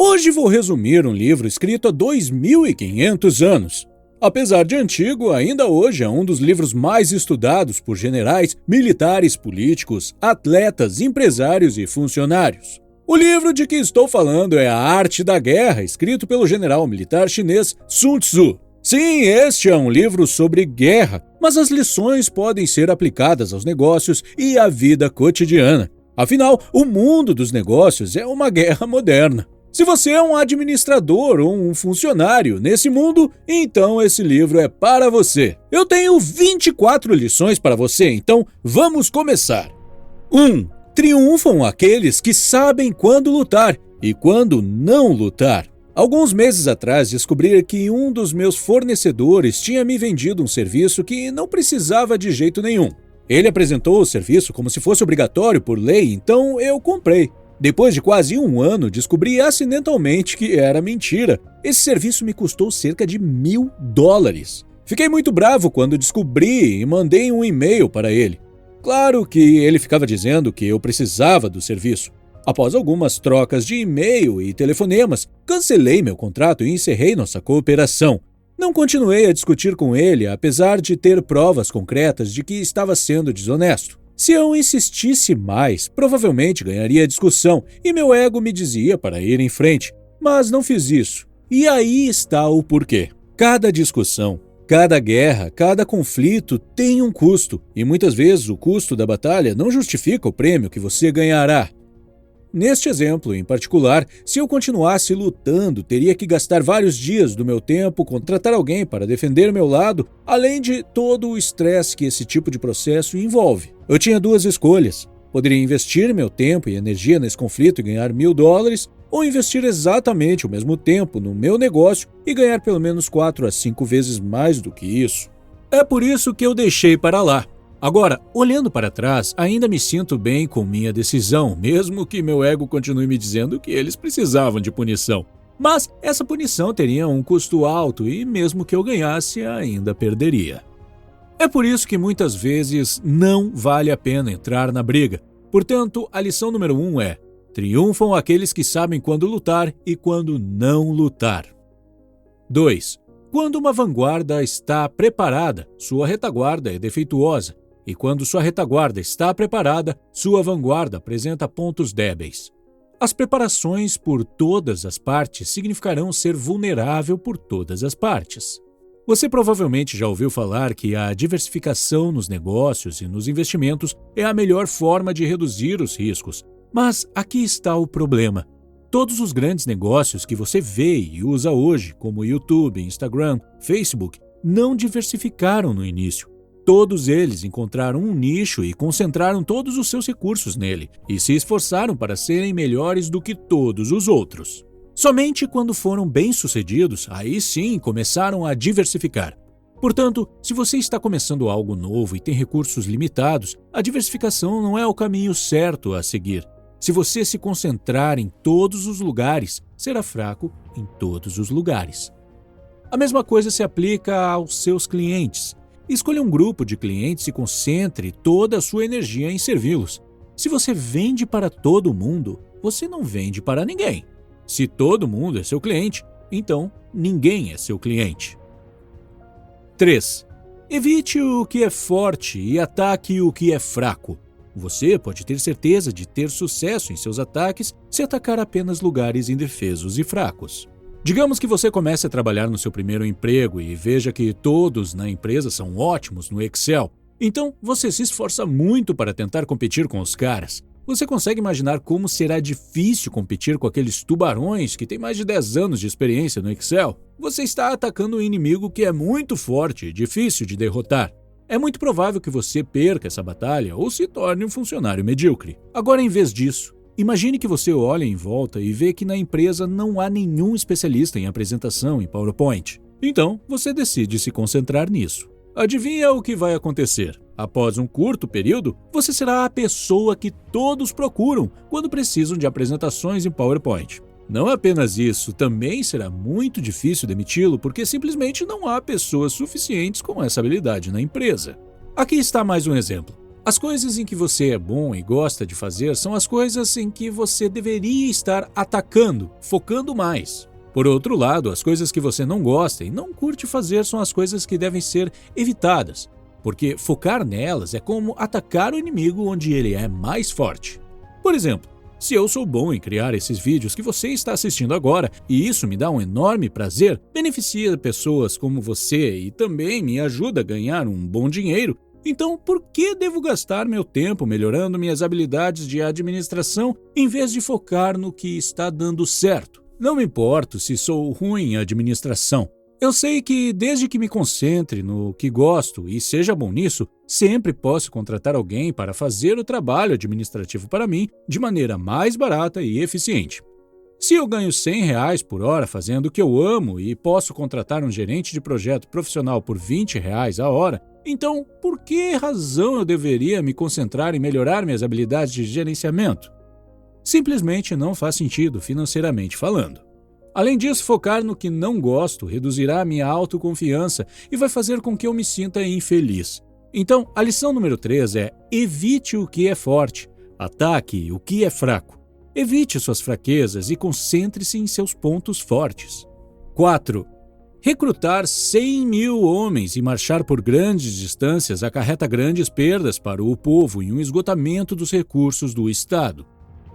Hoje vou resumir um livro escrito há 2500 anos. Apesar de antigo, ainda hoje é um dos livros mais estudados por generais, militares, políticos, atletas, empresários e funcionários. O livro de que estou falando é A Arte da Guerra, escrito pelo general militar chinês Sun Tzu. Sim, este é um livro sobre guerra, mas as lições podem ser aplicadas aos negócios e à vida cotidiana. Afinal, o mundo dos negócios é uma guerra moderna. Se você é um administrador ou um funcionário nesse mundo, então esse livro é para você. Eu tenho 24 lições para você, então vamos começar. 1. Triunfam aqueles que sabem quando lutar e quando não lutar. Alguns meses atrás descobri que um dos meus fornecedores tinha me vendido um serviço que não precisava de jeito nenhum. Ele apresentou o serviço como se fosse obrigatório por lei, então eu comprei. Depois de quase um ano, descobri acidentalmente que era mentira. Esse serviço me custou cerca de $1000. Fiquei muito bravo quando descobri e mandei um e-mail para ele. Claro que ele ficava dizendo que eu precisava do serviço. Após algumas trocas de e-mail e telefonemas, cancelei meu contrato e encerrei nossa cooperação. Não continuei a discutir com ele, apesar de ter provas concretas de que estava sendo desonesto. Se eu insistisse mais, provavelmente ganharia a discussão e meu ego me dizia para ir em frente, mas não fiz isso. E aí está o porquê. Cada discussão, cada guerra, cada conflito tem um custo, e muitas vezes o custo da batalha não justifica o prêmio que você ganhará. Neste exemplo em particular, se eu continuasse lutando, teria que gastar vários dias do meu tempo, contratar alguém para defender meu lado, além de todo o estresse que esse tipo de processo envolve. Eu tinha duas escolhas. Poderia investir meu tempo e energia nesse conflito e ganhar $1000, ou investir exatamente o mesmo tempo no meu negócio e ganhar pelo menos 4 a 5 vezes mais do que isso. É por isso que eu deixei para lá. Agora, olhando para trás, ainda me sinto bem com minha decisão, mesmo que meu ego continue me dizendo que eles precisavam de punição. Mas essa punição teria um custo alto e mesmo que eu ganhasse, ainda perderia. É por isso que muitas vezes não vale a pena entrar na briga. Portanto, a lição número 1 é: triunfam aqueles que sabem quando lutar e quando não lutar. 2. Quando uma vanguarda está preparada, sua retaguarda é defeituosa. E quando sua retaguarda está preparada, sua vanguarda apresenta pontos débeis. As preparações por todas as partes significarão ser vulnerável por todas as partes. Você provavelmente já ouviu falar que a diversificação nos negócios e nos investimentos é a melhor forma de reduzir os riscos. Mas aqui está o problema. Todos os grandes negócios que você vê e usa hoje, como YouTube, Instagram, Facebook, não diversificaram no início. Todos eles encontraram um nicho e concentraram todos os seus recursos nele, e se esforçaram para serem melhores do que todos os outros. Somente quando foram bem-sucedidos, aí sim começaram a diversificar. Portanto, se você está começando algo novo e tem recursos limitados, a diversificação não é o caminho certo a seguir. Se você se concentrar em todos os lugares, será fraco em todos os lugares. A mesma coisa se aplica aos seus clientes. Escolha um grupo de clientes e concentre toda a sua energia em servi-los. Se você vende para todo mundo, você não vende para ninguém. Se todo mundo é seu cliente, então ninguém é seu cliente. 3. Evite o que é forte e ataque o que é fraco. Você pode ter certeza de ter sucesso em seus ataques se atacar apenas lugares indefesos e fracos. Digamos que você comece a trabalhar no seu primeiro emprego e veja que todos na empresa são ótimos no Excel. Então, você se esforça muito para tentar competir com os caras. Você consegue imaginar como será difícil competir com aqueles tubarões que têm mais de 10 anos de experiência no Excel? Você está atacando um inimigo que é muito forte e difícil de derrotar. É muito provável que você perca essa batalha ou se torne um funcionário medíocre. Agora, em vez disso, imagine que você olha em volta e vê que na empresa não há nenhum especialista em apresentação em PowerPoint. Então, você decide se concentrar nisso. Adivinha o que vai acontecer? Após um curto período, você será a pessoa que todos procuram quando precisam de apresentações em PowerPoint. Não apenas isso, também será muito difícil demiti-lo porque simplesmente não há pessoas suficientes com essa habilidade na empresa. Aqui está mais um exemplo. As coisas em que você é bom e gosta de fazer são as coisas em que você deveria estar atacando, focando mais. Por outro lado, as coisas que você não gosta e não curte fazer são as coisas que devem ser evitadas, porque focar nelas é como atacar o inimigo onde ele é mais forte. Por exemplo, se eu sou bom em criar esses vídeos que você está assistindo agora, e isso me dá um enorme prazer, beneficia pessoas como você e também me ajuda a ganhar um bom dinheiro, então por que devo gastar meu tempo melhorando minhas habilidades de administração em vez de focar no que está dando certo? Não me importo se sou ruim em administração. Eu sei que desde que me concentre no que gosto e seja bom nisso, sempre posso contratar alguém para fazer o trabalho administrativo para mim de maneira mais barata e eficiente. Se eu ganho R$ 100 por hora fazendo o que eu amo e posso contratar um gerente de projeto profissional por R$ 20 a hora, então por que razão eu deveria me concentrar em melhorar minhas habilidades de gerenciamento? Simplesmente não faz sentido financeiramente falando. Além disso, focar no que não gosto reduzirá a minha autoconfiança e vai fazer com que eu me sinta infeliz. Então, a lição número 3 é: evite o que é forte, ataque o que é fraco. Evite suas fraquezas e concentre-se em seus pontos fortes. 4. Recrutar 100 mil homens e marchar por grandes distâncias acarreta grandes perdas para o povo e um esgotamento dos recursos do Estado.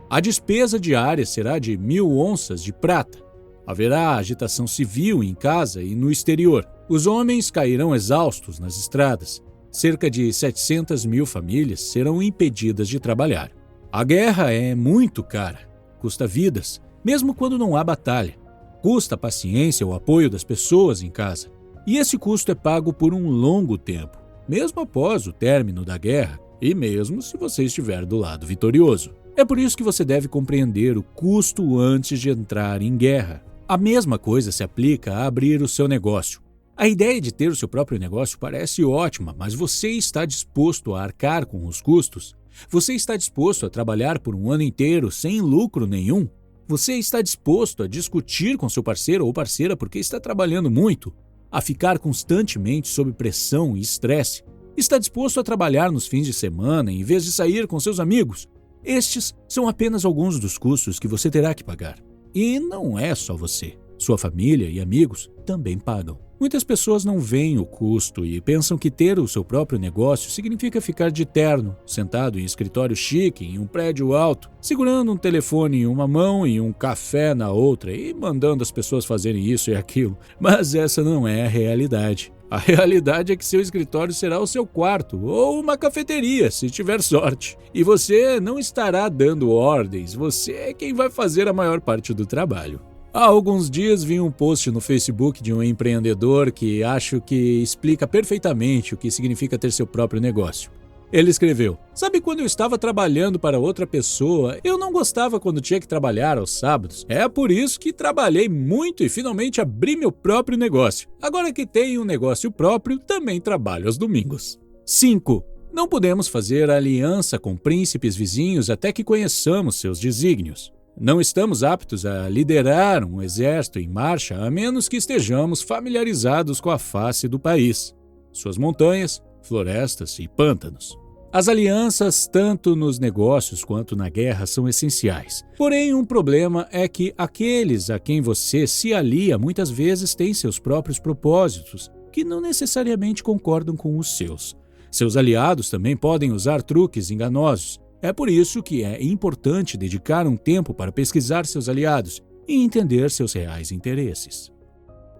A despesa diária será de 1.000 onças de prata. Haverá agitação civil em casa e no exterior. Os homens cairão exaustos nas estradas. Cerca de 700 mil famílias serão impedidas de trabalhar. A guerra é muito cara. Custa vidas, mesmo quando não há batalha. Custa a paciência ou o apoio das pessoas em casa. E esse custo é pago por um longo tempo, mesmo após o término da guerra e mesmo se você estiver do lado vitorioso. É por isso que você deve compreender o custo antes de entrar em guerra. A mesma coisa se aplica a abrir o seu negócio. A ideia de ter o seu próprio negócio parece ótima, mas você está disposto a arcar com os custos? Você está disposto a trabalhar por um ano inteiro sem lucro nenhum? Você está disposto a discutir com seu parceiro ou parceira porque está trabalhando muito? A ficar constantemente sob pressão e estresse? Está disposto a trabalhar nos fins de semana em vez de sair com seus amigos? Estes são apenas alguns dos custos que você terá que pagar. E não é só você. Sua família e amigos também pagam. Muitas pessoas não veem o custo e pensam que ter o seu próprio negócio significa ficar de terno, sentado em escritório chique, em um prédio alto, segurando um telefone em uma mão e um café na outra e mandando as pessoas fazerem isso e aquilo. Mas essa não é a realidade. A realidade é que seu escritório será o seu quarto ou uma cafeteria, se tiver sorte. E você não estará dando ordens, você é quem vai fazer a maior parte do trabalho. Há alguns dias vi um post no Facebook de um empreendedor que acho que explica perfeitamente o que significa ter seu próprio negócio. Ele escreveu: "Sabe quando eu estava trabalhando para outra pessoa, eu não gostava quando tinha que trabalhar aos sábados. É por isso que trabalhei muito e finalmente abri meu próprio negócio. Agora que tenho um negócio próprio, também trabalho aos domingos." 5. Não podemos fazer aliança com príncipes vizinhos até que conheçamos seus desígnios. Não estamos aptos a liderar um exército em marcha a menos que estejamos familiarizados com a face do país, suas montanhas, florestas e pântanos. As alianças, tanto nos negócios quanto na guerra, são essenciais. Porém, um problema é que aqueles a quem você se alia muitas vezes têm seus próprios propósitos, que não necessariamente concordam com os seus. Seus aliados também podem usar truques enganosos. É por isso que é importante dedicar um tempo para pesquisar seus aliados e entender seus reais interesses.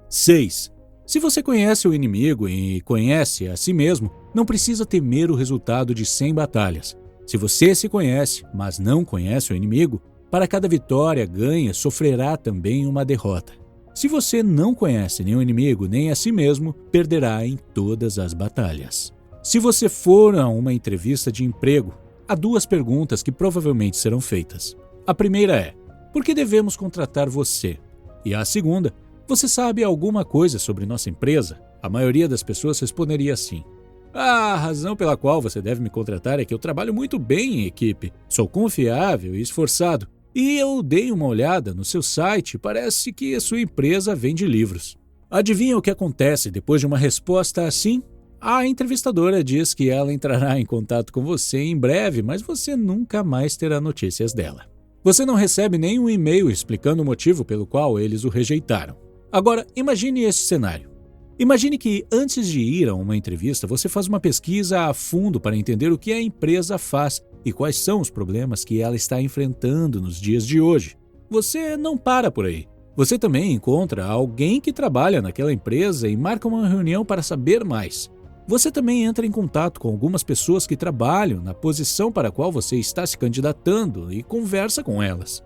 6. Se você conhece o inimigo e conhece a si mesmo, não precisa temer o resultado de 100 batalhas. Se você se conhece, mas não conhece o inimigo, para cada vitória ganha, sofrerá também uma derrota. Se você não conhece nem o inimigo nem a si mesmo, perderá em todas as batalhas. Se você for a uma entrevista de emprego, há 2 perguntas que provavelmente serão feitas. A primeira é: por que devemos contratar você? E a segunda: você sabe alguma coisa sobre nossa empresa? A maioria das pessoas responderia assim: a razão pela qual você deve me contratar é que eu trabalho muito bem em equipe, sou confiável e esforçado, e eu dei uma olhada no seu site e parece que a sua empresa vende livros. Adivinha o que acontece depois de uma resposta assim? A entrevistadora diz que ela entrará em contato com você em breve, mas você nunca mais terá notícias dela. Você não recebe nenhum e-mail explicando o motivo pelo qual eles o rejeitaram. Agora, imagine esse cenário. Imagine que, antes de ir a uma entrevista, você faz uma pesquisa a fundo para entender o que a empresa faz e quais são os problemas que ela está enfrentando nos dias de hoje. Você não para por aí. Você também encontra alguém que trabalha naquela empresa e marca uma reunião para saber mais. Você também entra em contato com algumas pessoas que trabalham na posição para a qual você está se candidatando e conversa com elas.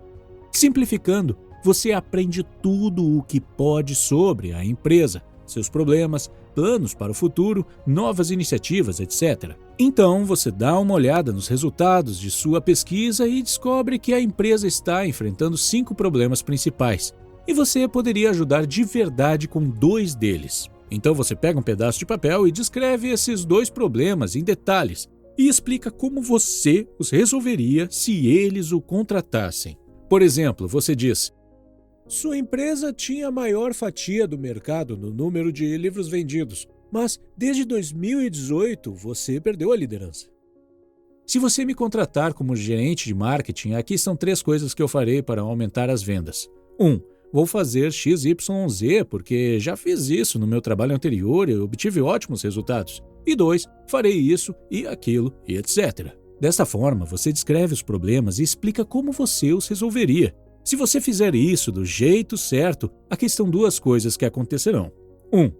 Simplificando, você aprende tudo o que pode sobre a empresa, seus problemas, planos para o futuro, novas iniciativas, etc. Então, você dá uma olhada nos resultados de sua pesquisa e descobre que a empresa está enfrentando 5 problemas principais. E você poderia ajudar de verdade com 2 deles. Então você pega um pedaço de papel e descreve esses 2 problemas em detalhes e explica como você os resolveria se eles o contratassem. Por exemplo, você diz: sua empresa tinha a maior fatia do mercado no número de livros vendidos, mas desde 2018 você perdeu a liderança. Se você me contratar como gerente de marketing, aqui estão 3 coisas que eu farei para aumentar as vendas. 1. Vou fazer XYZ porque já fiz isso no meu trabalho anterior e obtive ótimos resultados. E 2, farei isso e aquilo e etc. Desta forma, você descreve os problemas e explica como você os resolveria. Se você fizer isso do jeito certo, aqui estão 2 coisas que acontecerão. 1.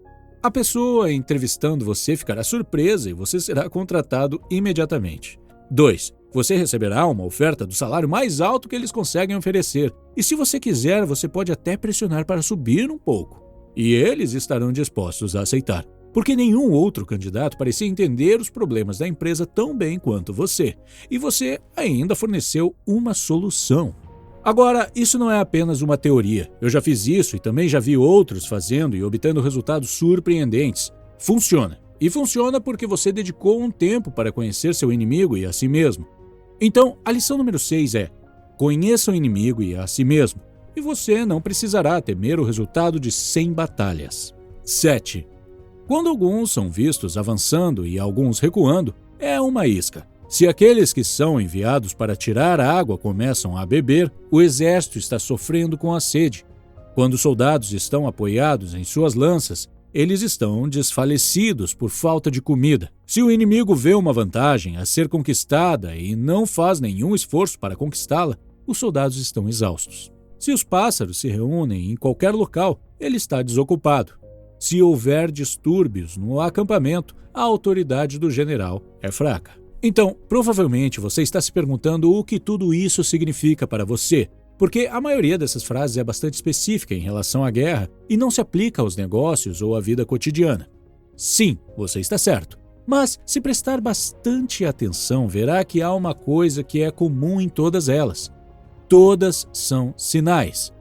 A pessoa entrevistando você ficará surpresa e você será contratado imediatamente. 2. Você receberá uma oferta do salário mais alto que eles conseguem oferecer. E se você quiser, você pode até pressionar para subir um pouco. E eles estarão dispostos a aceitar, porque nenhum outro candidato parecia entender os problemas da empresa tão bem quanto você. E você ainda forneceu uma solução. Agora, isso não é apenas uma teoria. Eu já fiz isso e também já vi outros fazendo e obtendo resultados surpreendentes. Funciona. E funciona porque você dedicou um tempo para conhecer seu inimigo e a si mesmo. Então, a lição número 6 é: conheça o inimigo e a si mesmo, e você não precisará temer o resultado de 100 batalhas. 7. Quando alguns são vistos avançando e alguns recuando, é uma isca. Se aqueles que são enviados para tirar a água começam a beber, o exército está sofrendo com a sede. Quando os soldados estão apoiados em suas lanças, eles estão desfalecidos por falta de comida. Se o inimigo vê uma vantagem a ser conquistada e não faz nenhum esforço para conquistá-la, os soldados estão exaustos. Se os pássaros se reúnem em qualquer local, ele está desocupado. Se houver distúrbios no acampamento, a autoridade do general é fraca. Então, provavelmente você está se perguntando o que tudo isso significa para você, porque a maioria dessas frases é bastante específica em relação à guerra e não se aplica aos negócios ou à vida cotidiana. Sim, você está certo. Mas, se prestar bastante atenção, verá que há uma coisa que é comum em todas elas. Todas são sinais.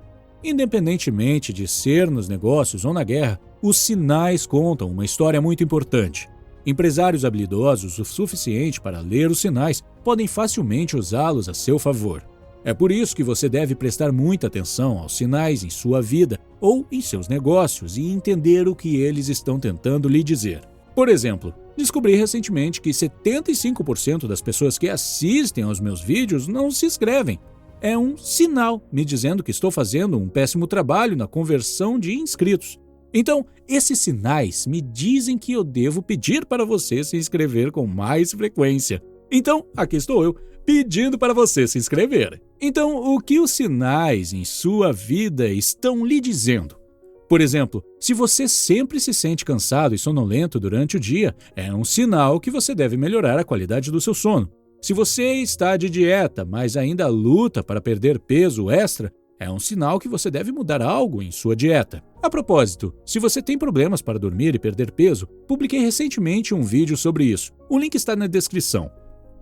Independentemente de ser nos negócios ou na guerra, os sinais contam uma história muito importante. Empresários habilidosos o suficiente para ler os sinais podem facilmente usá-los a seu favor. É por isso que você deve prestar muita atenção aos sinais em sua vida ou em seus negócios e entender o que eles estão tentando lhe dizer. Por exemplo, descobri recentemente que 75% das pessoas que assistem aos meus vídeos não se inscrevem. É um sinal me dizendo que estou fazendo um péssimo trabalho na conversão de inscritos. Então, esses sinais me dizem que eu devo pedir para você se inscrever com mais frequência. Então, aqui estou eu, pedindo para você se inscrever. Então, o que os sinais em sua vida estão lhe dizendo? Por exemplo, se você sempre se sente cansado e sonolento durante o dia, é um sinal que você deve melhorar a qualidade do seu sono. Se você está de dieta, mas ainda luta para perder peso extra, é um sinal que você deve mudar algo em sua dieta. A propósito, se você tem problemas para dormir e perder peso, publiquei recentemente um vídeo sobre isso. O link está na descrição.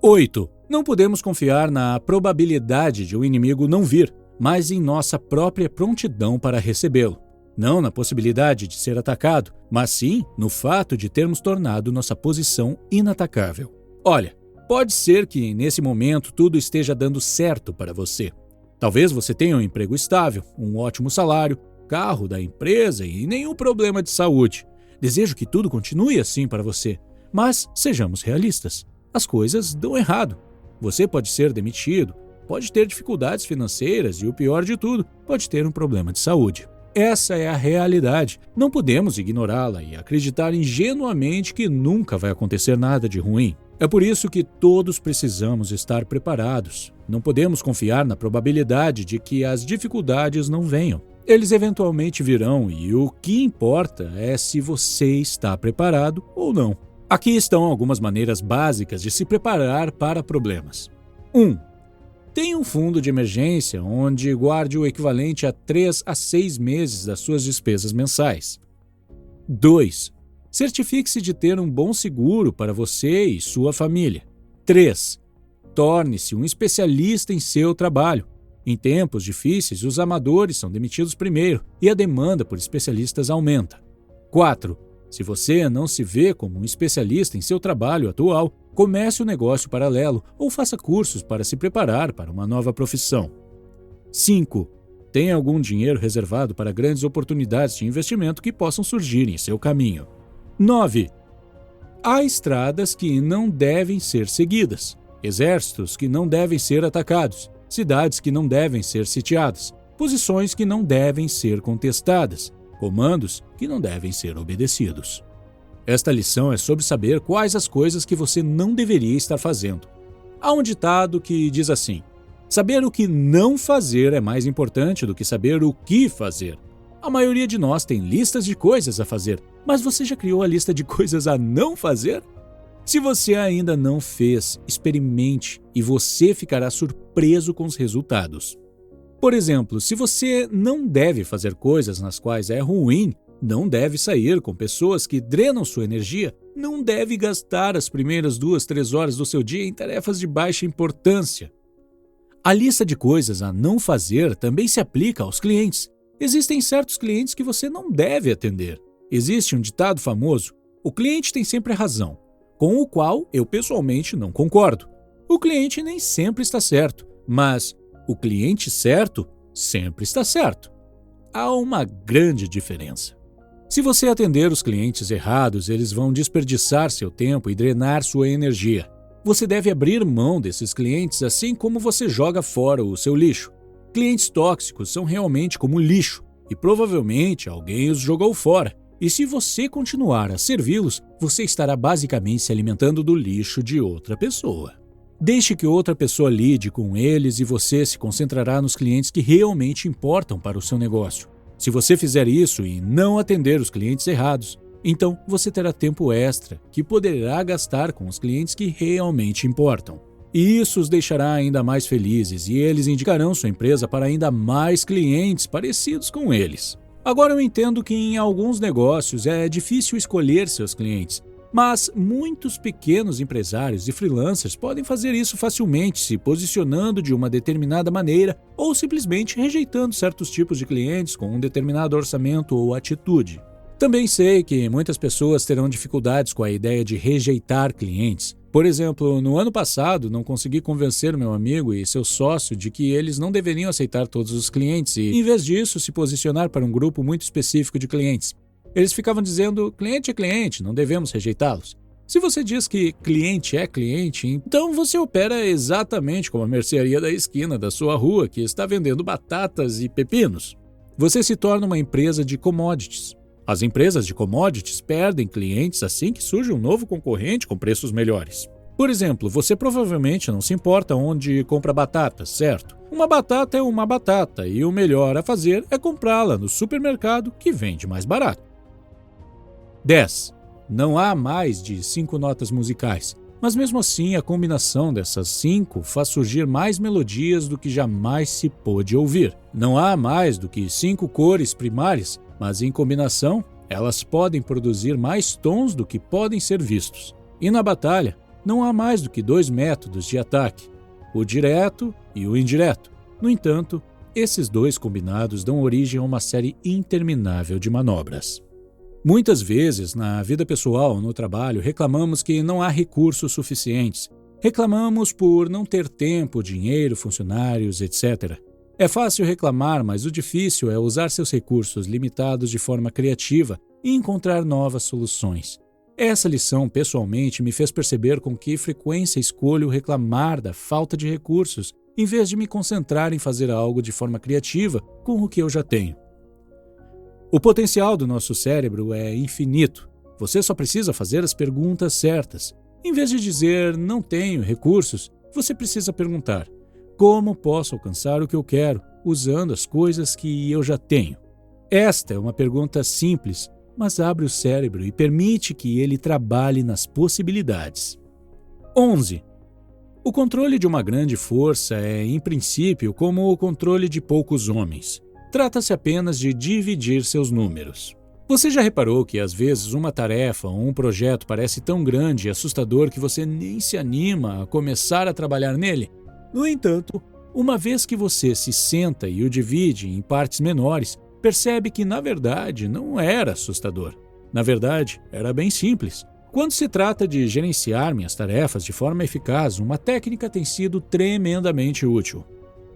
8. Não podemos confiar na probabilidade de um inimigo não vir, mas em nossa própria prontidão para recebê-lo. Não na possibilidade de ser atacado, mas sim no fato de termos tornado nossa posição inatacável. Olha, pode ser que nesse momento tudo esteja dando certo para você. Talvez você tenha um emprego estável, um ótimo salário, carro da empresa e nenhum problema de saúde. Desejo que tudo continue assim para você, mas sejamos realistas. As coisas dão errado. Você pode ser demitido, pode ter dificuldades financeiras e, o pior de tudo, pode ter um problema de saúde. Essa é a realidade. Não podemos ignorá-la e acreditar ingenuamente que nunca vai acontecer nada de ruim. É por isso que todos precisamos estar preparados. Não podemos confiar na probabilidade de que as dificuldades não venham. Eles eventualmente virão e o que importa é se você está preparado ou não. Aqui estão algumas maneiras básicas de se preparar para problemas. 1. Tenha um fundo de emergência onde guarde o equivalente a 3 a 6 meses das suas despesas mensais. 2. Certifique-se de ter um bom seguro para você e sua família. 3. Torne-se um especialista em seu trabalho. Em tempos difíceis, os amadores são demitidos primeiro e a demanda por especialistas aumenta. 4. Se você não se vê como um especialista em seu trabalho atual, comece um negócio paralelo ou faça cursos para se preparar para uma nova profissão. 5. Tenha algum dinheiro reservado para grandes oportunidades de investimento que possam surgir em seu caminho. 9. Há estradas que não devem ser seguidas, exércitos que não devem ser atacados, cidades que não devem ser sitiadas, posições que não devem ser contestadas, comandos que não devem ser obedecidos. Esta lição é sobre saber quais as coisas que você não deveria estar fazendo. Há um ditado que diz assim: saber o que não fazer é mais importante do que saber o que fazer. A maioria de nós tem listas de coisas a fazer, mas você já criou a lista de coisas a não fazer? Se você ainda não fez, experimente e você ficará surpreso com os resultados. Por exemplo, se você não deve fazer coisas nas quais é ruim, não deve sair com pessoas que drenam sua energia, não deve gastar as primeiras 2, 3 horas do seu dia em tarefas de baixa importância. A lista de coisas a não fazer também se aplica aos clientes. Existem certos clientes que você não deve atender. Existe um ditado famoso: o cliente tem sempre razão, com o qual eu pessoalmente não concordo. O cliente nem sempre está certo, mas o cliente certo sempre está certo. Há uma grande diferença. Se você atender os clientes errados, eles vão desperdiçar seu tempo e drenar sua energia. Você deve abrir mão desses clientes assim como você joga fora o seu lixo. Clientes tóxicos são realmente como lixo e provavelmente alguém os jogou fora. E se você continuar a servi-los, você estará basicamente se alimentando do lixo de outra pessoa. Deixe que outra pessoa lide com eles e você se concentrará nos clientes que realmente importam para o seu negócio. Se você fizer isso e não atender os clientes errados, então você terá tempo extra que poderá gastar com os clientes que realmente importam. E isso os deixará ainda mais felizes e eles indicarão sua empresa para ainda mais clientes parecidos com eles. Agora eu entendo que em alguns negócios é difícil escolher seus clientes, mas muitos pequenos empresários e freelancers podem fazer isso facilmente, se posicionando de uma determinada maneira ou simplesmente rejeitando certos tipos de clientes com um determinado orçamento ou atitude. Também sei que muitas pessoas terão dificuldades com a ideia de rejeitar clientes. Por exemplo, no ano passado, não consegui convencer meu amigo e seu sócio de que eles não deveriam aceitar todos os clientes e, em vez disso, se posicionar para um grupo muito específico de clientes. Eles ficavam dizendo: cliente é cliente, não devemos rejeitá-los. Se você diz que cliente é cliente, então você opera exatamente como a mercearia da esquina da sua rua que está vendendo batatas e pepinos. Você se torna uma empresa de commodities. As empresas de commodities perdem clientes assim que surge um novo concorrente com preços melhores. Por exemplo, você provavelmente não se importa onde compra batatas, certo? Uma batata é uma batata e o melhor a fazer é comprá-la no supermercado que vende mais barato. 10. Não há mais de 5 notas musicais, mas mesmo assim a combinação dessas 5 faz surgir mais melodias do que jamais se pôde ouvir. Não há mais do que 5 cores primárias, mas em combinação elas podem produzir mais tons do que podem ser vistos. E na batalha, não há mais do que 2 métodos de ataque, o direto e o indireto. No entanto, esses 2 combinados dão origem a uma série interminável de manobras. Muitas vezes, na vida pessoal ou no trabalho, reclamamos que não há recursos suficientes. Reclamamos por não ter tempo, dinheiro, funcionários, etc. É fácil reclamar, mas o difícil é usar seus recursos limitados de forma criativa e encontrar novas soluções. Essa lição, pessoalmente, me fez perceber com que frequência escolho reclamar da falta de recursos, em vez de me concentrar em fazer algo de forma criativa com o que eu já tenho. O potencial do nosso cérebro é infinito. Você só precisa fazer as perguntas certas. Em vez de dizer, não tenho recursos, você precisa perguntar, como posso alcançar o que eu quero, usando as coisas que eu já tenho? Esta é uma pergunta simples, mas abre o cérebro e permite que ele trabalhe nas possibilidades. 11. O controle de uma grande força é, em princípio, como o controle de poucos homens. Trata-se apenas de dividir seus números. Você já reparou que, às vezes, uma tarefa ou um projeto parece tão grande e assustador que você nem se anima a começar a trabalhar nele? No entanto, uma vez que você se senta e o divide em partes menores, percebe que, na verdade, não era assustador. Na verdade, era bem simples. Quando se trata de gerenciar minhas tarefas de forma eficaz, uma técnica tem sido tremendamente útil.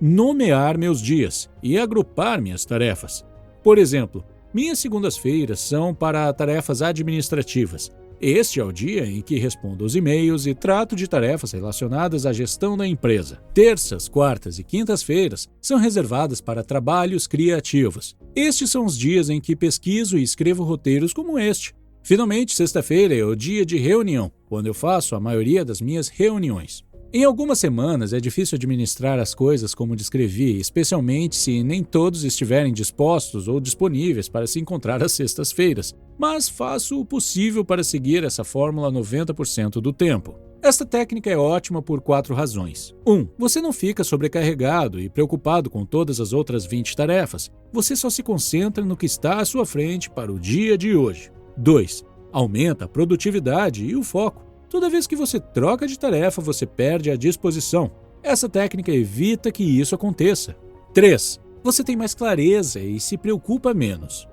Nomear meus dias e agrupar minhas tarefas. Por exemplo, minhas segundas-feiras são para tarefas administrativas. Este é o dia em que respondo aos e-mails e trato de tarefas relacionadas à gestão da empresa. Terças, quartas e quintas-feiras são reservadas para trabalhos criativos. Estes são os dias em que pesquiso e escrevo roteiros como este. Finalmente, sexta-feira é o dia de reunião, quando eu faço a maioria das minhas reuniões. Em algumas semanas é difícil administrar as coisas como descrevi, especialmente se nem todos estiverem dispostos ou disponíveis para se encontrar às sextas-feiras, mas faço o possível para seguir essa fórmula 90% do tempo. Esta técnica é ótima por 4 razões. 1. Você não fica sobrecarregado e preocupado com todas as outras 20 tarefas. Você só se concentra no que está à sua frente para o dia de hoje. 2. Aumenta a produtividade e o foco. Toda vez que você troca de tarefa, você perde a disposição. Essa técnica evita que isso aconteça. 3. Você tem mais clareza e se preocupa menos.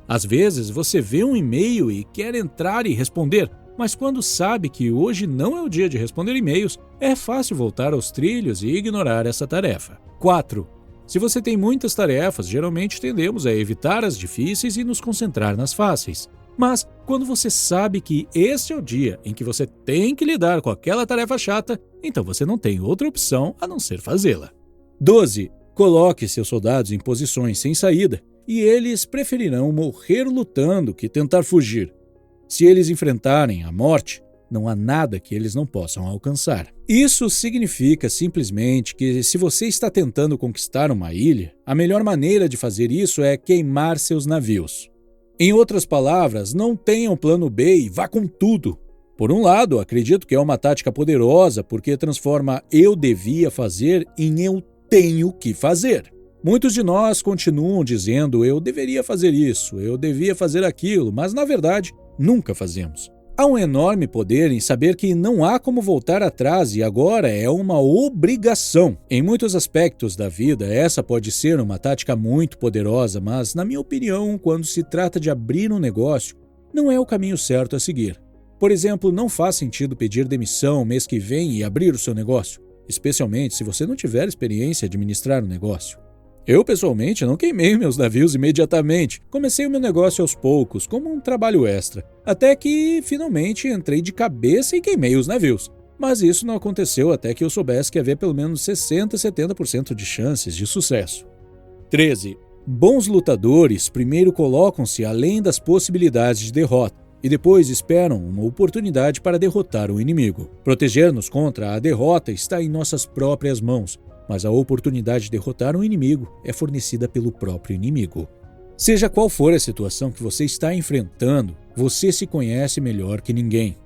Às vezes, você vê um e-mail e quer entrar e responder, mas quando sabe que hoje não é o dia de responder e-mails, é fácil voltar aos trilhos e ignorar essa tarefa. 4. Se você tem muitas tarefas, geralmente tendemos a evitar as difíceis e nos concentrar nas fáceis. Mas, quando você sabe que este é o dia em que você tem que lidar com aquela tarefa chata, então você não tem outra opção a não ser fazê-la. 12. Coloque seus soldados em posições sem saída, e eles preferirão morrer lutando que tentar fugir. Se eles enfrentarem a morte, não há nada que eles não possam alcançar. Isso significa simplesmente que, se você está tentando conquistar uma ilha, a melhor maneira de fazer isso é queimar seus navios. Em outras palavras, não tenha um plano B e vá com tudo. Por um lado, acredito que é uma tática poderosa porque transforma eu devia fazer em eu tenho que fazer. Muitos de nós continuam dizendo eu deveria fazer isso, eu devia fazer aquilo, mas na verdade nunca fazemos. Há um enorme poder em saber que não há como voltar atrás e agora é uma obrigação. Em muitos aspectos da vida, essa pode ser uma tática muito poderosa, mas, na minha opinião, quando se trata de abrir um negócio, não é o caminho certo a seguir. Por exemplo, não faz sentido pedir demissão mês que vem e abrir o seu negócio, especialmente se você não tiver experiência em administrar um negócio. Eu, pessoalmente, não queimei meus navios imediatamente. Comecei o meu negócio aos poucos, como um trabalho extra, até que, finalmente, entrei de cabeça e queimei os navios. Mas isso não aconteceu até que eu soubesse que havia pelo menos 60% a 70% de chances de sucesso. 13. Bons lutadores primeiro colocam-se além das possibilidades de derrota e depois esperam uma oportunidade para derrotar o inimigo. Proteger-nos contra a derrota está em nossas próprias mãos, mas a oportunidade de derrotar um inimigo é fornecida pelo próprio inimigo. Seja qual for a situação que você está enfrentando, você se conhece melhor que ninguém.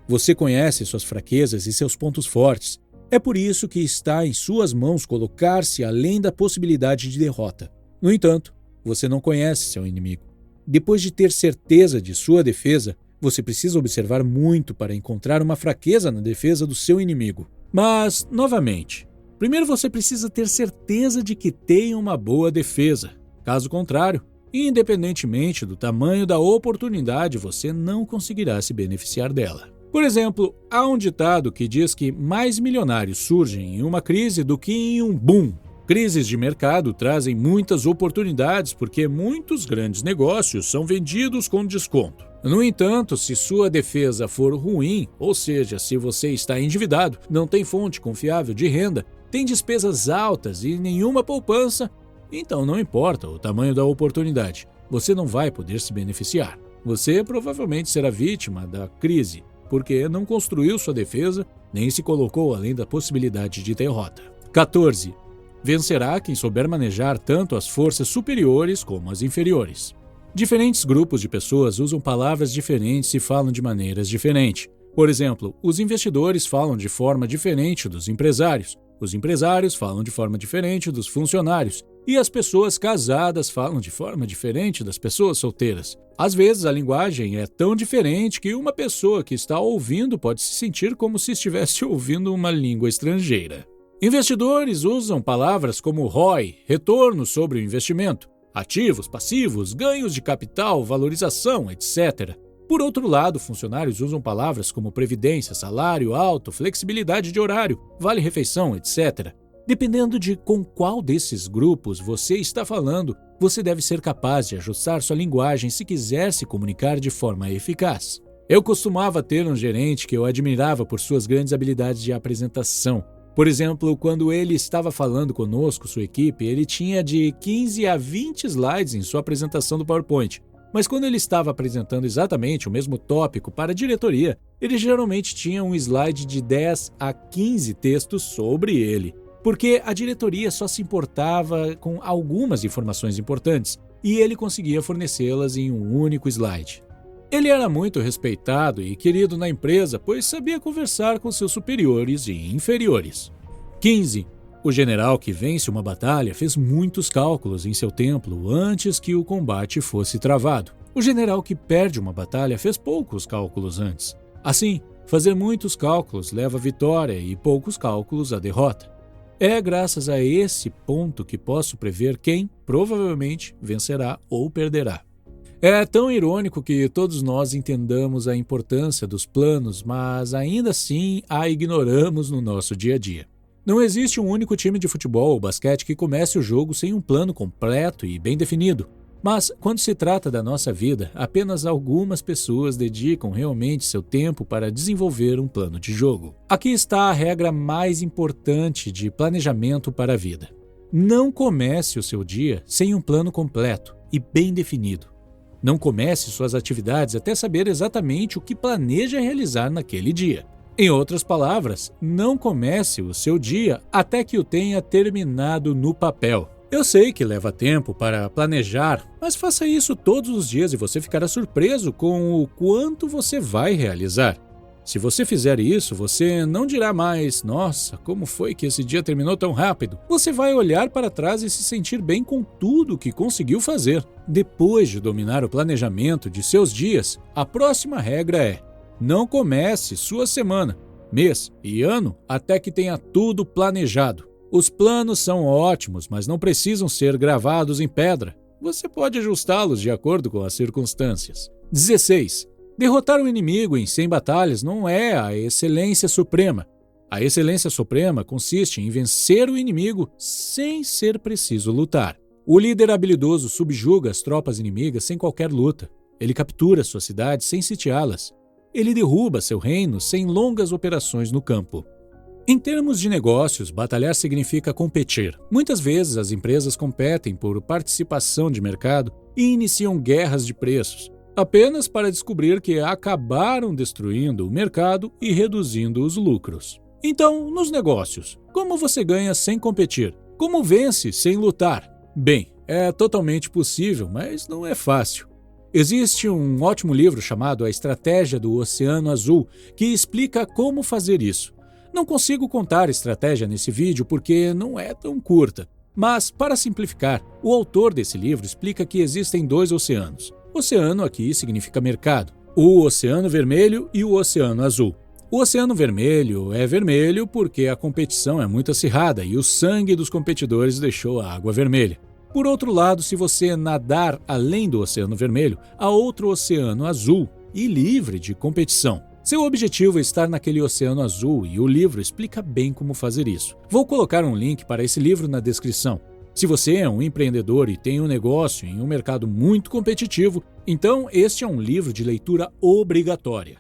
Você conhece suas fraquezas e seus pontos fortes. É por isso que está em suas mãos colocar-se além da possibilidade de derrota. No entanto, você não conhece seu inimigo. Depois de ter certeza de sua defesa, você precisa observar muito para encontrar uma fraqueza na defesa do seu inimigo. Mas, novamente, primeiro você precisa ter certeza de que tem uma boa defesa. Caso contrário, independentemente do tamanho da oportunidade, você não conseguirá se beneficiar dela. Por exemplo, há um ditado que diz que mais milionários surgem em uma crise do que em um boom. Crises de mercado trazem muitas oportunidades porque muitos grandes negócios são vendidos com desconto. No entanto, se sua defesa for ruim, ou seja, se você está endividado, não tem fonte confiável de renda, tem despesas altas e nenhuma poupança, então não importa o tamanho da oportunidade, você não vai poder se beneficiar. Você provavelmente será vítima da crise, porque não construiu sua defesa nem se colocou além da possibilidade de derrota. 14. Vencerá quem souber manejar tanto as forças superiores como as inferiores. Diferentes grupos de pessoas usam palavras diferentes e falam de maneiras diferentes. Por exemplo, os investidores falam de forma diferente dos empresários, os empresários falam de forma diferente dos funcionários, e as pessoas casadas falam de forma diferente das pessoas solteiras. Às vezes, a linguagem é tão diferente que uma pessoa que está ouvindo pode se sentir como se estivesse ouvindo uma língua estrangeira. Investidores usam palavras como ROI, retorno sobre o investimento, ativos, passivos, ganhos de capital, valorização, etc. Por outro lado, funcionários usam palavras como previdência, salário alto, flexibilidade de horário, vale-refeição, etc. Dependendo de com qual desses grupos você está falando, você deve ser capaz de ajustar sua linguagem se quiser se comunicar de forma eficaz. Eu costumava ter um gerente que eu admirava por suas grandes habilidades de apresentação. Por exemplo, quando ele estava falando conosco, sua equipe, ele tinha de 15 a 20 slides em sua apresentação do PowerPoint. Mas quando ele estava apresentando exatamente o mesmo tópico para a diretoria, ele geralmente tinha um slide de 10 a 15 textos sobre ele, porque a diretoria só se importava com algumas informações importantes e ele conseguia fornecê-las em um único slide. Ele era muito respeitado e querido na empresa, pois sabia conversar com seus superiores e inferiores. 15. O general que vence uma batalha fez muitos cálculos em seu templo antes que o combate fosse travado. O general que perde uma batalha fez poucos cálculos antes. Assim, fazer muitos cálculos leva à vitória e poucos cálculos à derrota. É graças a esse ponto que posso prever quem, provavelmente, vencerá ou perderá. É tão irônico que todos nós entendamos a importância dos planos, mas ainda assim a ignoramos no nosso dia a dia. Não existe um único time de futebol ou basquete que comece o jogo sem um plano completo e bem definido. Mas, quando se trata da nossa vida, apenas algumas pessoas dedicam realmente seu tempo para desenvolver um plano de jogo. Aqui está a regra mais importante de planejamento para a vida. Não comece o seu dia sem um plano completo e bem definido. Não comece suas atividades até saber exatamente o que planeja realizar naquele dia. Em outras palavras, não comece o seu dia até que o tenha terminado no papel. Eu sei que leva tempo para planejar, mas faça isso todos os dias e você ficará surpreso com o quanto você vai realizar. Se você fizer isso, você não dirá mais, nossa, como foi que esse dia terminou tão rápido? Você vai olhar para trás e se sentir bem com tudo o que conseguiu fazer. Depois de dominar o planejamento de seus dias, a próxima regra é: não comece sua semana, mês e ano até que tenha tudo planejado. Os planos são ótimos, mas não precisam ser gravados em pedra. Você pode ajustá-los de acordo com as circunstâncias. 16. Derrotar o inimigo em 100 batalhas não é a excelência suprema. A excelência suprema consiste em vencer o inimigo sem ser preciso lutar. O líder habilidoso subjuga as tropas inimigas sem qualquer luta. Ele captura sua cidade sem sitiá-las. Ele derruba seu reino sem longas operações no campo. Em termos de negócios, batalhar significa competir. Muitas vezes as empresas competem por participação de mercado e iniciam guerras de preços, apenas para descobrir que acabaram destruindo o mercado e reduzindo os lucros. Então, nos negócios, como você ganha sem competir? Como vence sem lutar? Bem, é totalmente possível, mas não é fácil. Existe um ótimo livro chamado A Estratégia do Oceano Azul, que explica como fazer isso. Não consigo contar a estratégia nesse vídeo porque não é tão curta, mas, para simplificar, o autor desse livro explica que existem 2 oceanos. Oceano aqui significa mercado, o Oceano Vermelho e o Oceano Azul. O Oceano Vermelho é vermelho porque a competição é muito acirrada e o sangue dos competidores deixou a água vermelha. Por outro lado, se você nadar além do Oceano Vermelho, há outro Oceano Azul e livre de competição. Seu objetivo é estar naquele oceano azul e o livro explica bem como fazer isso. Vou colocar um link para esse livro na descrição. Se você é um empreendedor e tem um negócio em um mercado muito competitivo, então este é um livro de leitura obrigatória.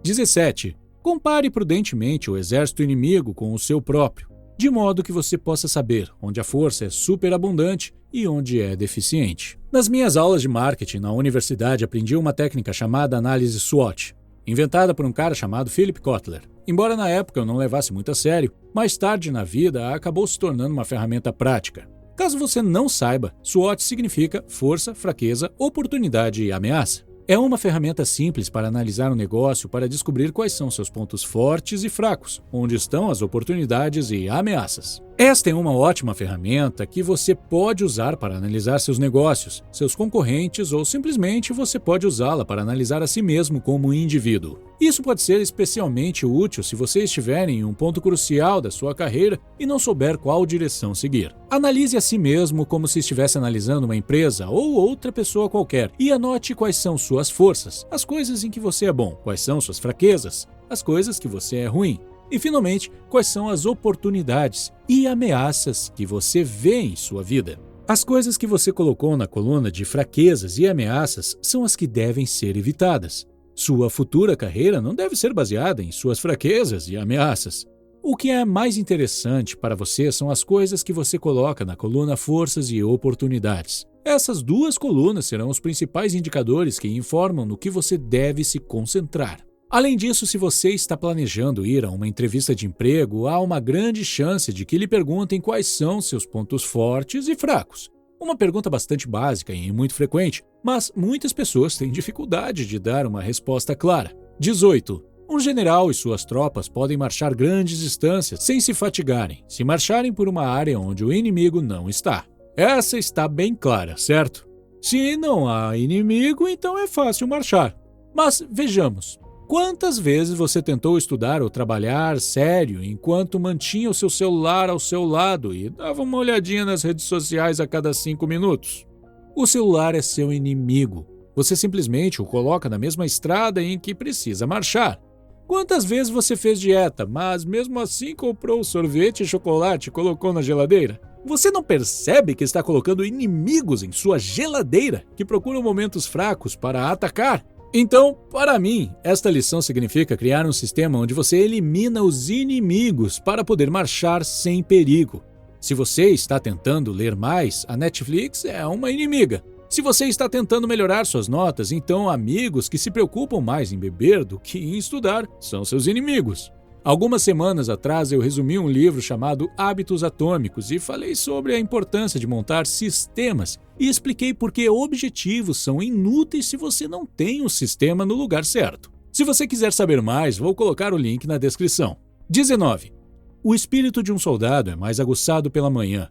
17. Compare prudentemente o exército inimigo com o seu próprio, de modo que você possa saber onde a força é superabundante e onde é deficiente. Nas minhas aulas de marketing na universidade aprendi uma técnica chamada análise SWOT, inventada por um cara chamado Philip Kotler. Embora na época eu não levasse muito a sério, mais tarde na vida acabou se tornando uma ferramenta prática. Caso você não saiba, SWOT significa força, fraqueza, oportunidade e ameaça. É uma ferramenta simples para analisar um negócio para descobrir quais são seus pontos fortes e fracos, onde estão as oportunidades e ameaças. Esta é uma ótima ferramenta que você pode usar para analisar seus negócios, seus concorrentes ou simplesmente você pode usá-la para analisar a si mesmo como indivíduo. Isso pode ser especialmente útil se você estiver em um ponto crucial da sua carreira e não souber qual direção seguir. Analise a si mesmo como se estivesse analisando uma empresa ou outra pessoa qualquer e anote quais são suas forças, as coisas em que você é bom, quais são suas fraquezas, as coisas que você é ruim. E, finalmente, quais são as oportunidades e ameaças que você vê em sua vida. As coisas que você colocou na coluna de fraquezas e ameaças são as que devem ser evitadas. Sua futura carreira não deve ser baseada em suas fraquezas e ameaças. O que é mais interessante para você são as coisas que você coloca na coluna forças e oportunidades. Essas duas colunas serão os principais indicadores que informam no que você deve se concentrar. Além disso, se você está planejando ir a uma entrevista de emprego, há uma grande chance de que lhe perguntem quais são seus pontos fortes e fracos. Uma pergunta bastante básica e muito frequente, mas muitas pessoas têm dificuldade de dar uma resposta clara. 18. Um general e suas tropas podem marchar grandes distâncias sem se fatigarem, se marcharem por uma área onde o inimigo não está. Essa está bem clara, certo? Se não há inimigo, então é fácil marchar. Mas vejamos. Quantas vezes você tentou estudar ou trabalhar sério enquanto mantinha o seu celular ao seu lado e dava uma olhadinha nas redes sociais a cada 5 minutos? O celular é seu inimigo. Você simplesmente o coloca na mesma estrada em que precisa marchar. Quantas vezes você fez dieta, mas mesmo assim comprou sorvete e chocolate e colocou na geladeira? Você não percebe que está colocando inimigos em sua geladeira que procuram momentos fracos para atacar? Então, para mim, esta lição significa criar um sistema onde você elimina os inimigos para poder marchar sem perigo. Se você está tentando ler mais, a Netflix é uma inimiga. Se você está tentando melhorar suas notas, então amigos que se preocupam mais em beber do que em estudar são seus inimigos. Algumas semanas atrás eu resumi um livro chamado Hábitos Atômicos e falei sobre a importância de montar sistemas e expliquei por que objetivos são inúteis se você não tem um sistema no lugar certo. Se você quiser saber mais, vou colocar o link na descrição. 19. O espírito de um soldado é mais aguçado pela manhã.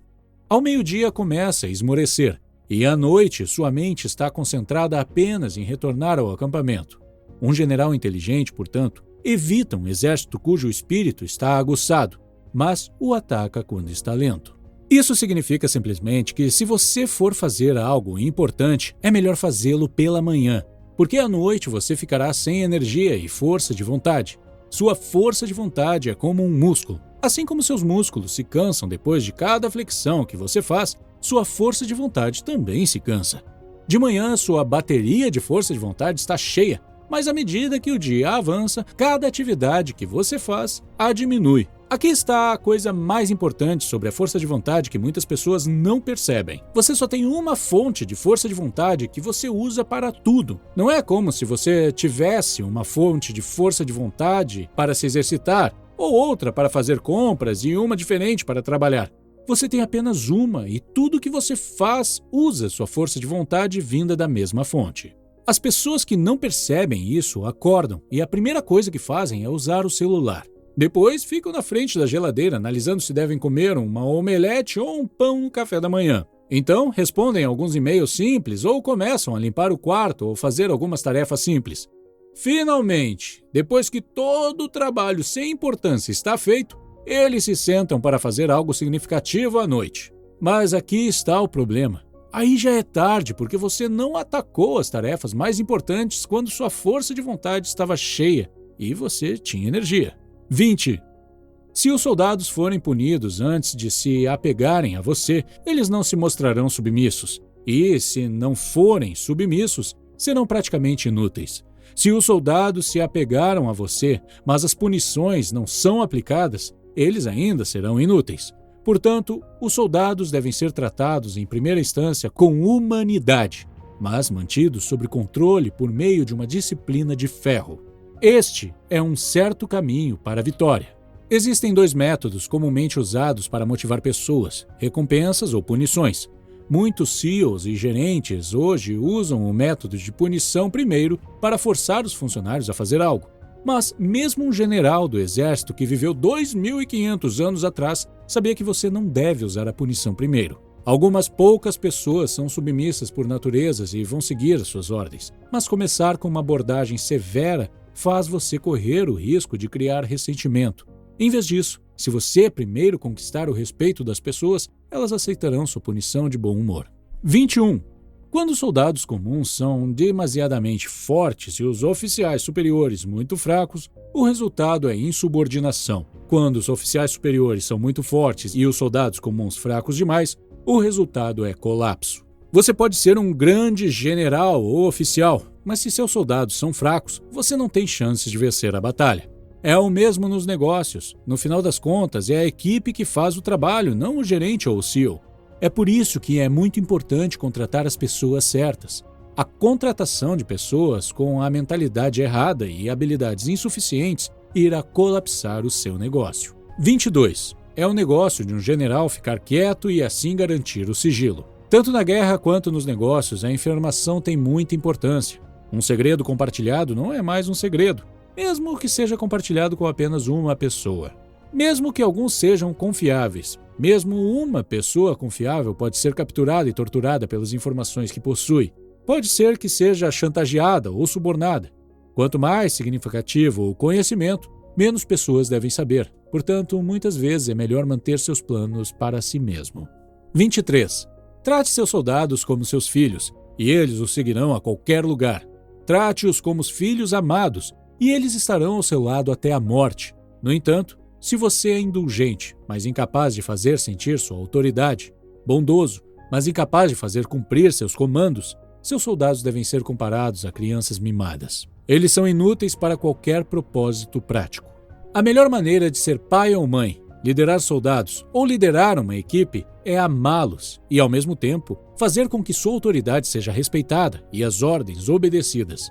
Ao meio-dia começa a esmorecer e à noite sua mente está concentrada apenas em retornar ao acampamento. Um general inteligente, portanto, evita um exército cujo espírito está aguçado, mas o ataca quando está lento. Isso significa simplesmente que se você for fazer algo importante, é melhor fazê-lo pela manhã, porque à noite você ficará sem energia e força de vontade. Sua força de vontade é como um músculo. Assim como seus músculos se cansam depois de cada flexão que você faz, sua força de vontade também se cansa. De manhã, sua bateria de força de vontade está cheia, mas à medida que o dia avança, cada atividade que você faz a diminui. Aqui está a coisa mais importante sobre a força de vontade que muitas pessoas não percebem. Você só tem uma fonte de força de vontade que você usa para tudo. Não é como se você tivesse uma fonte de força de vontade para se exercitar, ou outra para fazer compras e uma diferente para trabalhar. Você tem apenas uma e tudo que você faz usa sua força de vontade vinda da mesma fonte. As pessoas que não percebem isso acordam e a primeira coisa que fazem é usar o celular. Depois ficam na frente da geladeira analisando se devem comer uma omelete ou um pão no café da manhã. Então, respondem alguns e-mails simples ou começam a limpar o quarto ou fazer algumas tarefas simples. Finalmente, depois que todo o trabalho sem importância está feito, eles se sentam para fazer algo significativo à noite. Mas aqui está o problema. Aí já é tarde porque você não atacou as tarefas mais importantes quando sua força de vontade estava cheia e você tinha energia. 20. Se os soldados forem punidos antes de se apegarem a você, eles não se mostrarão submissos. E, se não forem submissos, serão praticamente inúteis. Se os soldados se apegaram a você, mas as punições não são aplicadas, eles ainda serão inúteis. Portanto, os soldados devem ser tratados em primeira instância com humanidade, mas mantidos sob controle por meio de uma disciplina de ferro. Este é um certo caminho para a vitória. Existem 2 métodos comumente usados para motivar pessoas: recompensas ou punições. Muitos CEOs e gerentes hoje usam o método de punição primeiro para forçar os funcionários a fazer algo. Mas mesmo um general do exército que viveu 2.500 anos atrás sabia que você não deve usar a punição primeiro. Algumas poucas pessoas são submissas por natureza e vão seguir as suas ordens, mas começar com uma abordagem severa faz você correr o risco de criar ressentimento. Em vez disso, se você primeiro conquistar o respeito das pessoas, elas aceitarão sua punição de bom humor. 21. Quando os soldados comuns são demasiadamente fortes e os oficiais superiores muito fracos, o resultado é insubordinação. Quando os oficiais superiores são muito fortes e os soldados comuns fracos demais, o resultado é colapso. Você pode ser um grande general ou oficial, mas se seus soldados são fracos, você não tem chances de vencer a batalha. É o mesmo nos negócios. No final das contas, é a equipe que faz o trabalho, não o gerente ou o CEO. É por isso que é muito importante contratar as pessoas certas. A contratação de pessoas com a mentalidade errada e habilidades insuficientes irá colapsar o seu negócio. 22. É o negócio de um general ficar quieto e assim garantir o sigilo. Tanto na guerra quanto nos negócios, a informação tem muita importância. Um segredo compartilhado não é mais um segredo, mesmo que seja compartilhado com apenas uma pessoa. Mesmo que alguns sejam confiáveis, mesmo uma pessoa confiável pode ser capturada e torturada pelas informações que possui. Pode ser que seja chantageada ou subornada. Quanto mais significativo o conhecimento, menos pessoas devem saber. Portanto, muitas vezes é melhor manter seus planos para si mesmo. 23. Trate seus soldados como seus filhos, e eles os seguirão a qualquer lugar. Trate-os como os filhos amados, e eles estarão ao seu lado até a morte. No entanto, se você é indulgente, mas incapaz de fazer sentir sua autoridade, bondoso, mas incapaz de fazer cumprir seus comandos, seus soldados devem ser comparados a crianças mimadas. Eles são inúteis para qualquer propósito prático. A melhor maneira de ser pai ou mãe, liderar soldados ou liderar uma equipe é amá-los e, ao mesmo tempo, fazer com que sua autoridade seja respeitada e as ordens obedecidas.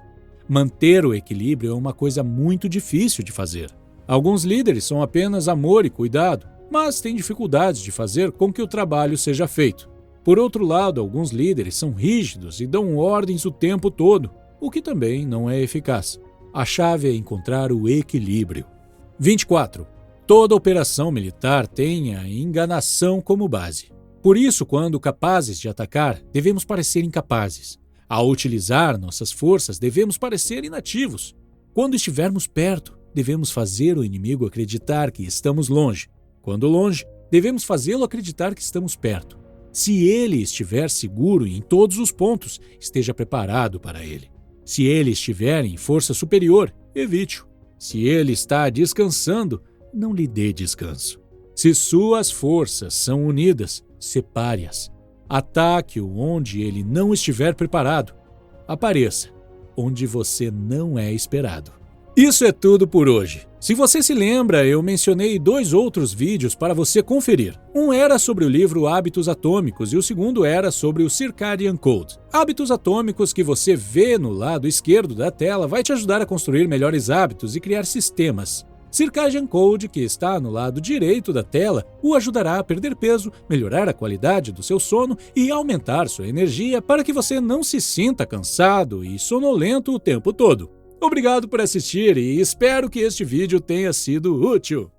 Manter o equilíbrio é uma coisa muito difícil de fazer. Alguns líderes são apenas amor e cuidado, mas têm dificuldades de fazer com que o trabalho seja feito. Por outro lado, alguns líderes são rígidos e dão ordens o tempo todo, o que também não é eficaz. A chave é encontrar o equilíbrio. 24. Toda operação militar tem a enganação como base. Por isso, quando capazes de atacar, devemos parecer incapazes. Ao utilizar nossas forças, devemos parecer inativos. Quando estivermos perto, devemos fazer o inimigo acreditar que estamos longe. Quando longe, devemos fazê-lo acreditar que estamos perto. Se ele estiver seguro em todos os pontos, esteja preparado para ele. Se ele estiver em força superior, evite-o. Se ele está descansando, não lhe dê descanso. Se suas forças são unidas, separe-as. Ataque-o onde ele não estiver preparado. Apareça onde você não é esperado. Isso é tudo por hoje. Se você se lembra, eu mencionei 2 outros vídeos para você conferir. Um era sobre o livro Hábitos Atômicos e o segundo era sobre o Circadian Code. Hábitos atômicos que você vê no lado esquerdo da tela vai te ajudar a construir melhores hábitos e criar sistemas. Circadian Code, que está no lado direito da tela, o ajudará a perder peso, melhorar a qualidade do seu sono e aumentar sua energia para que você não se sinta cansado e sonolento o tempo todo. Obrigado por assistir e espero que este vídeo tenha sido útil.